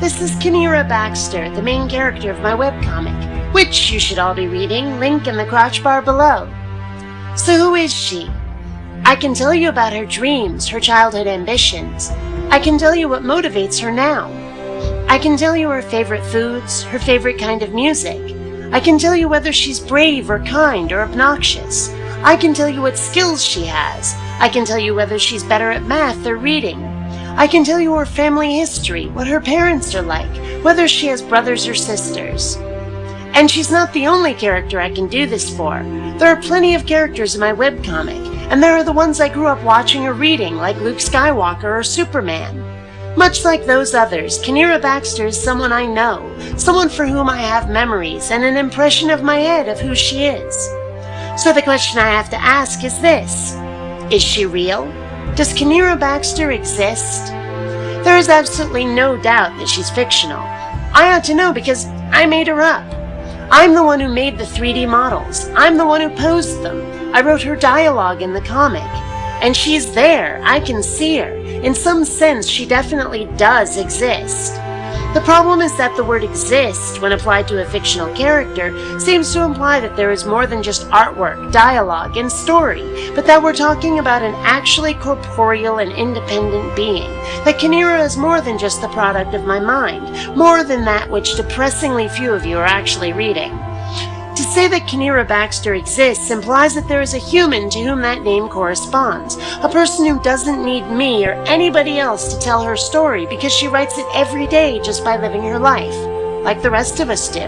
This is Kinneara Baxter, the main character of my webcomic, which you should all be reading, link in the crotch bar below. So who is she? I can tell you about her dreams, her childhood ambitions. I can tell you what motivates her now. I can tell you her favorite foods, her favorite kind of music. I can tell you whether she's brave or kind or obnoxious. I can tell you what skills she has. I can tell you whether she's better at math or reading. I can tell you her family history, what her parents are like, whether she has brothers or sisters. And she's not the only character I can do this for. There are plenty of characters in my webcomic, and there are the ones I grew up watching or reading, like Luke Skywalker or Superman. Much like those others, Kinneara Baxter is someone I know, someone for whom I have memories and an impression of my head of who she is. So the question I have to ask is this: is she real? Does Kinneara Baxter exist? There is absolutely no doubt that she's fictional. I ought to know because I made her up. I'm the one who made the 3D models. I'm the one who posed them. I wrote her dialogue in the comic. And she's there. I can see her. In some sense, she definitely does exist. The problem is that the word exist, when applied to a fictional character, seems to imply that there is more than just artwork, dialogue, and story, but that we're talking about an actually corporeal and independent being, that Kinneara is more than just the product of my mind, more than that which depressingly few of you are actually reading. To say that Kinneara Baxter exists implies that there is a human to whom that name corresponds, a person who doesn't need me or anybody else to tell her story because she writes it every day just by living her life, like the rest of us do.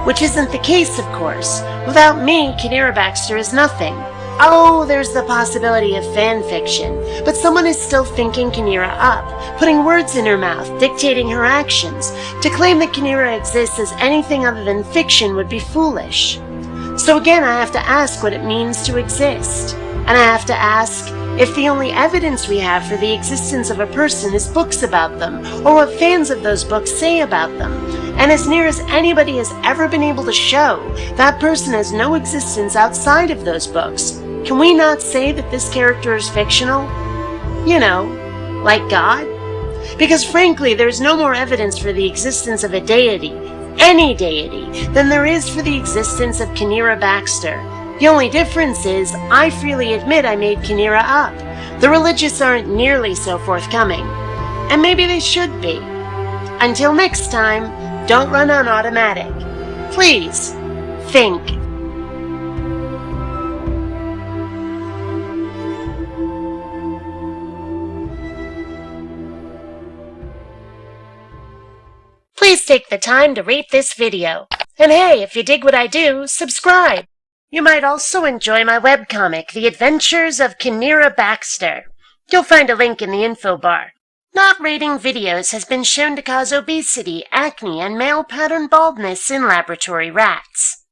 Which isn't the case, of course. Without me, Kinneara Baxter is nothing. Oh, there's the possibility of fan fiction, but someone is still thinking Kinneara up, putting words in her mouth, dictating her actions. To claim that Kinneara exists as anything other than fiction would be foolish. So again, I have to ask what it means to exist. And I have to ask if the only evidence we have for the existence of a person is books about them, or what fans of those books say about them. And as near as anybody has ever been able to show, that person has no existence outside of those books. Can we not say that this character is fictional? You know, like God? Because frankly, there's no more evidence for the existence of a deity, any deity, than there is for the existence of Kinneara Baxter. The only difference is, I freely admit I made Kinneara up. The religious aren't nearly so forthcoming. And maybe they should be. Until next time, don't run on automatic. Please, think. Please take the time to rate this video. And hey, if you dig what I do, subscribe. You might also enjoy my webcomic, The Adventures of Kinneara Baxter. You'll find a link in the info bar. Not rating videos has been shown to cause obesity, acne, and male pattern baldness in laboratory rats.